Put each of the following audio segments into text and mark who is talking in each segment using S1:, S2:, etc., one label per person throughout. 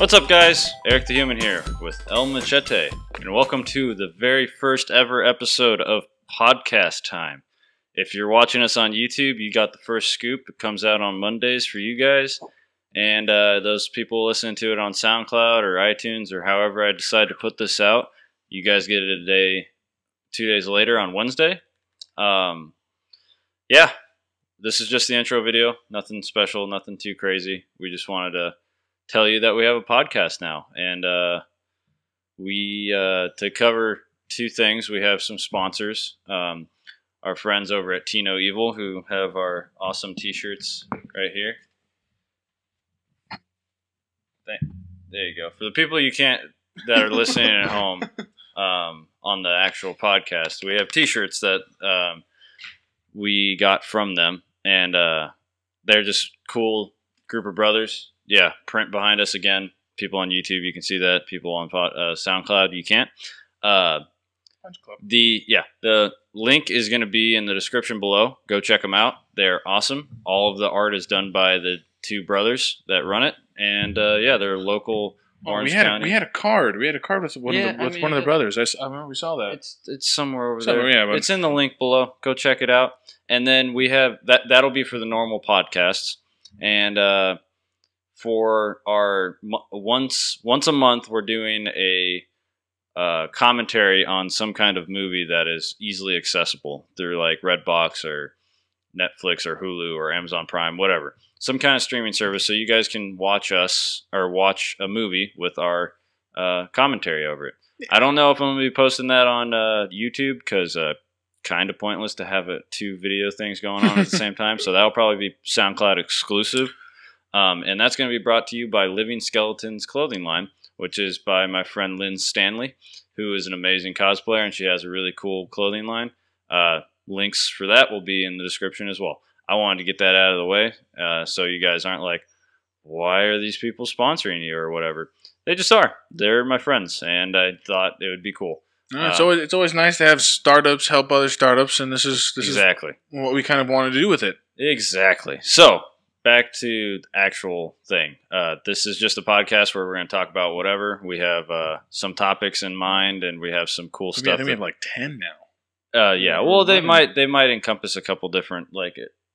S1: What's up, guys? Eric the Human here with El Machete, and welcome to the very first ever episode of Podcast Time. If you're watching us on YouTube, you got the first scoop. It comes out on Mondays for you guys, and those people listening to it on SoundCloud or iTunes or however I decide to put this out, you guys get it 2 days later on Wednesday. Yeah, this is just the intro video. Nothing special, nothing too crazy. We just wanted to tell you that we have a podcast now, and to cover two things, we have some sponsors. Our friends over at TeeNoEvil, who have our awesome t-shirts right here. There you go. For the people that are listening at home on the actual podcast, we have t-shirts that we got from them, and they're just cool group of brothers. Yeah, print behind us again. People on YouTube, you can see that. People on SoundCloud, you can't. The link is going to be in the description below. Go check them out. They're awesome. All of the art is done by the two brothers that run it, and they're local Orange County.
S2: We had a card. We had a card with one of the brothers. I remember we saw that.
S1: It's somewhere over there. Yeah, it's in the link below. Go check it out. And then we have that'll be for the normal podcasts, and for our once a month, we're doing a commentary on some kind of movie that is easily accessible through like Redbox or Netflix or Hulu or Amazon Prime, whatever. Some kind of streaming service, so you guys can watch us or watch a movie with our commentary over it. I don't know if I'm going to be posting that on YouTube because kind of pointless to have two video things going on at the same time. So that'll probably be SoundCloud exclusive. And that's going to be brought to you by Living Skeletons clothing line, which is by my friend Lynn Stanley, who is an amazing cosplayer, and she has a really cool clothing line. Links for that will be in the description as well. I wanted to get that out of the way so you guys aren't like, why are these people sponsoring you or whatever? They just are. They're my friends, and I thought it would be cool.
S2: It's always nice to have startups help other startups, and this is
S1: exactly
S2: what we kind of wanted to do with it.
S1: Exactly. So back to the actual thing. This is just a podcast where we're going to talk about whatever. We have some topics in mind, and we have some cool stuff.
S2: I think we have like 10 now.
S1: Well, they might encompass a couple different,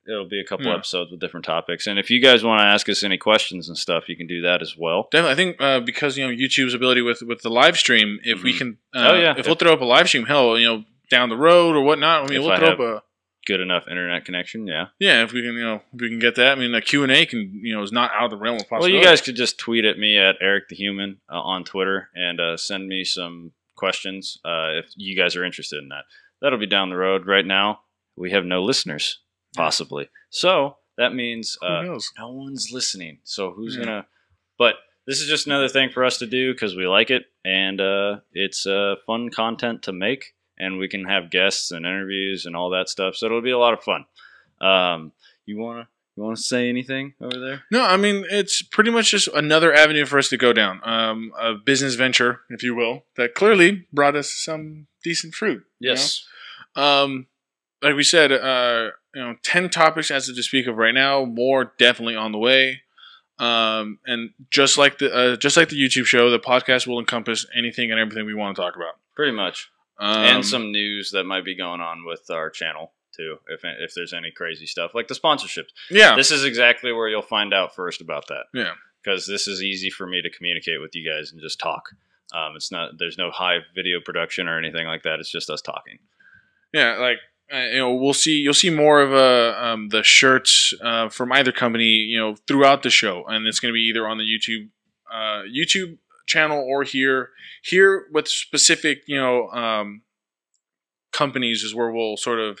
S1: it'll be a couple episodes with different topics. And if you guys want to ask us any questions and stuff, you can do that as well.
S2: Definitely. I think because YouTube's ability with the live stream, if we can, if we'll throw up a live stream, down the road or whatnot. I mean, we'll throw up a
S1: good enough internet connection. Yeah.
S2: Yeah. If we can get that. I mean, the Q&A can is not out of the realm of possibility.
S1: Well, you guys could just tweet at me at Eric the Human on Twitter and send me some questions if you guys are interested in that. That'll be down the road. Right now, we have no listeners. Possibly. So that means no one's listening. So who's going to... But this is just another thing for us to do because we like it. And it's fun content to make. And we can have guests and interviews and all that stuff. So it'll be a lot of fun. You want to say anything over there?
S2: No, I mean, it's pretty much just another avenue for us to go down. A business venture, if you will, that clearly brought us some decent fruit.
S1: Yes.
S2: Like we said, 10 topics as to speak of right now, more definitely on the way. And just like the YouTube show, the podcast will encompass anything and everything we want to talk about.
S1: Pretty much. And some news that might be going on with our channel too, if there's any crazy stuff like the sponsorships.
S2: Yeah.
S1: This is exactly where you'll find out first about that.
S2: Yeah.
S1: Because this is easy for me to communicate with you guys and just talk. There's no high video production or anything like that. It's just us talking.
S2: Yeah, you'll see more of the shirts from either company, throughout the show, and it's going to be either on the YouTube channel or here with specific companies is where we'll sort of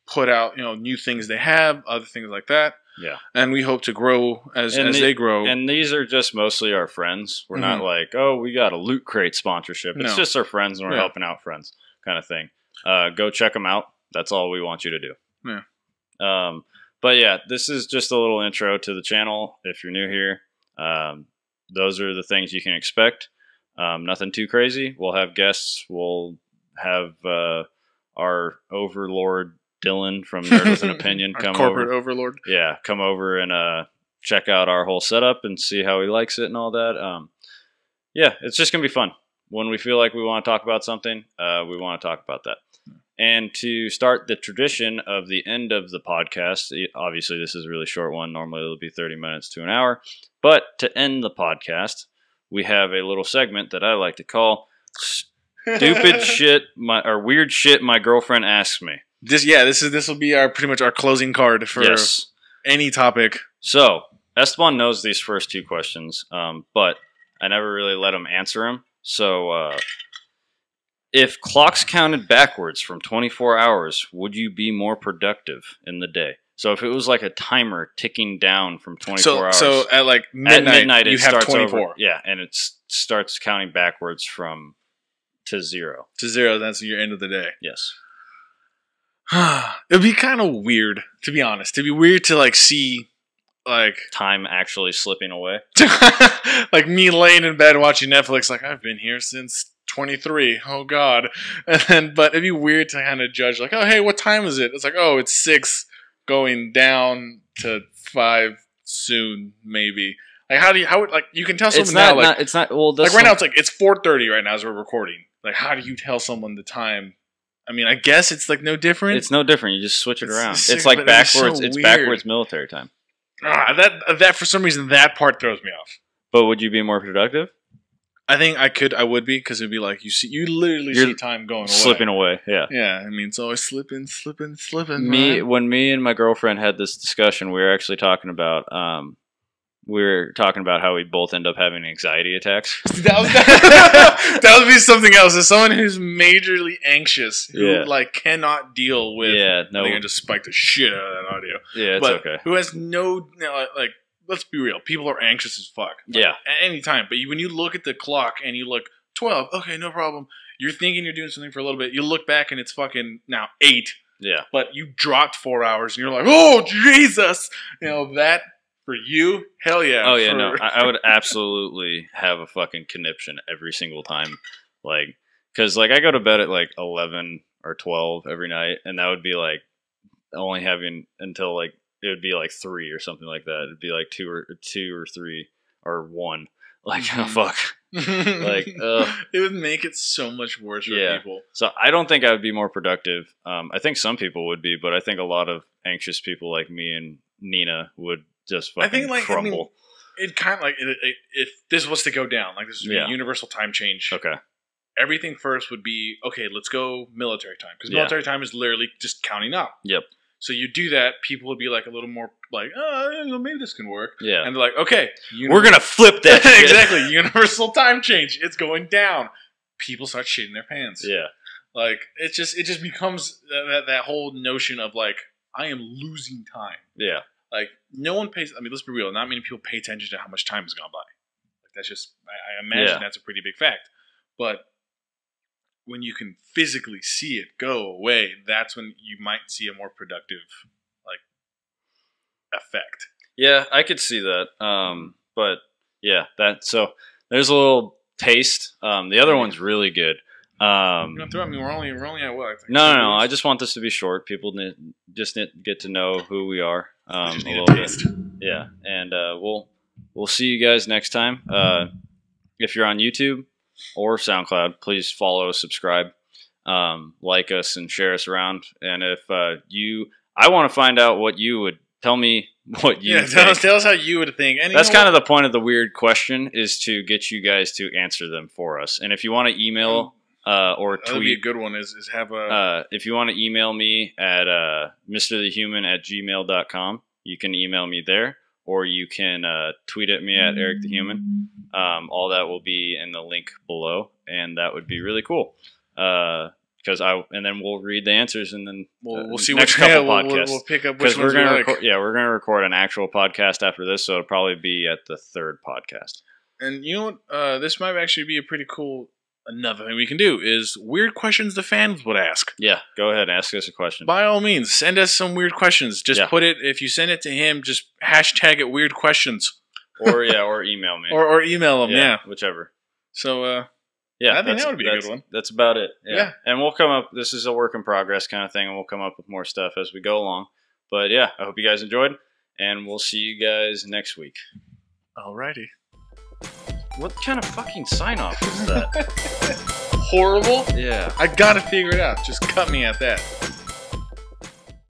S2: put out new things they have, other things like that.
S1: Yeah,
S2: and we hope to grow as they grow.
S1: And these are just mostly our friends. We're not like, oh, we got a Loot Crate sponsorship. It's just our friends, and we're helping out friends, kind of thing. Go check them out. That's all we want you to do.
S2: Yeah.
S1: But yeah, this is just a little intro to the channel. If you're new here, those are the things you can expect. Nothing too crazy. We'll have guests. We'll have our overlord Dylan from Nerd with an Opinion come
S2: corporate
S1: over.
S2: overlord.
S1: Yeah, come over and check out our whole setup and see how he likes it and all that. Yeah, it's just gonna be fun. When we feel like we want to talk about something, we want to talk about that. And to start the tradition of the end of the podcast, obviously this is a really short one. Normally it'll be 30 minutes to an hour. But to end the podcast, we have a little segment that I like to call Stupid Shit or Weird Shit My Girlfriend Asks Me.
S2: This will be pretty much our closing card for any topic.
S1: So, Esteban knows these first two questions, but I never really let him answer them. So, if clocks counted backwards from 24 hours, would you be more productive in the day? So if it was like a timer ticking down from 24 hours.
S2: So at like midnight you have 24.
S1: Over, yeah, and it starts counting backwards to zero.
S2: To zero, that's your end of the day.
S1: Yes.
S2: It'd be kind of weird, to be honest. It'd be weird to like see like
S1: time actually slipping away.
S2: Like me laying in bed watching Netflix, like I've been here since 23. Oh God. But it'd be weird to kind of judge, like, oh hey, what time is it? It's like, oh, it's 6 going down to 5 soon, maybe. Like how you can tell someone now, like
S1: it's not well
S2: like right now it's 4:30 right now as we're recording. Like how do you tell someone the time? I mean, I guess it's like no different.
S1: It's no different. You just switch it around. It's like backwards. It's backwards military time.
S2: That for some reason that part throws me off.
S1: But would you be more productive?
S2: I think I would be, because it'd be like you literally see time going away.
S1: Slipping away, yeah.
S2: Yeah, I mean, it's always slipping.
S1: When me and my girlfriend had this discussion, we were actually talking about how we both end up having anxiety attacks.
S2: That would be something else. As someone who's majorly anxious, who like cannot deal with. I think I just spiked the shit out of that audio.
S1: Yeah, it's okay.
S2: Who has no like. Let's be real. People are anxious as fuck.
S1: Like,
S2: at any time. But when you look at the clock and you look 12, okay, no problem. You're thinking you're doing something for a little bit. You look back and it's fucking now 8.
S1: Yeah.
S2: But you dropped 4 hours and you're like, oh Jesus! That for you, hell yeah.
S1: Oh yeah, no, I would absolutely have a fucking conniption every single time, like, because like I go to bed at like 11 or 12 every night, and that would be like only having until like. It would be like 3 or something like that. It'd be like 2 or 3 or 1. Like, oh, fuck. Like,
S2: it would make it so much worse for people.
S1: So I don't think I would be more productive. I think some people would be, but I think a lot of anxious people like me and Nina would just fucking crumble.
S2: It kind of like if this was to go down, like this would be a universal time change.
S1: Okay.
S2: Everything first would be, okay, let's go military time, because military time is literally just counting up.
S1: Yep.
S2: So you do that, people would be like a little more like, oh, maybe this can work.
S1: Yeah.
S2: And they're like, okay.
S1: We're going to flip that shit.
S2: Exactly. Universal time change. It's going down. People start shitting their pants.
S1: Yeah.
S2: Like, it just becomes that whole notion of like, I am losing time.
S1: Yeah.
S2: Like, no one pays, I mean, let's be real. Not many people pay attention to how much time has gone by. Like, that's just, I imagine that's a pretty big fact. But when you can physically see it go away, that's when you might see a more productive, like, effect.
S1: Yeah, I could see that. But yeah, so there's a little taste. The other one's really good.
S2: We're only at what?
S1: No. I just want this to be short. People just get to know who we are a little bit. Yeah, and we'll see you guys next time. If you're on YouTube or SoundCloud, please follow, subscribe, like us, and share us around. And if I want to find out what you would tell me. What you think.
S2: Tell us how you would think. And
S1: that's kind of the point of the weird question, is to get you guys to answer them for us. And if you want to email or tweet,
S2: be a good one is have a.
S1: If you want to email me at mrthehuman@gmail.com, you can email me there, or you can tweet at me at ericthehuman. All that will be in the link below, and that would be really cool. And then we'll read the answers, and then
S2: we'll see
S1: next
S2: which
S1: couple podcasts.
S2: We'll pick up which ones we like.
S1: We're gonna record an actual podcast after this, so it'll probably be at the 3rd podcast.
S2: And you know what? This might actually be a pretty cool. Another thing we can do is weird questions the fans would ask.
S1: Yeah, go ahead, ask us a question.
S2: By all means, send us some weird questions. Just put it. If you send it to him, just hashtag it weird questions.
S1: Or email me.
S2: or email him. Yeah,
S1: whichever.
S2: So.
S1: Yeah,
S2: I think that would be a good one.
S1: That's about it. Yeah. And we'll come up. This is a work in progress kind of thing, and we'll come up with more stuff as we go along. But yeah, I hope you guys enjoyed. And we'll see you guys next week.
S2: Alrighty.
S1: What kind of fucking sign-off was that?
S2: Horrible?
S1: Yeah.
S2: I gotta figure it out. Just cut me at that.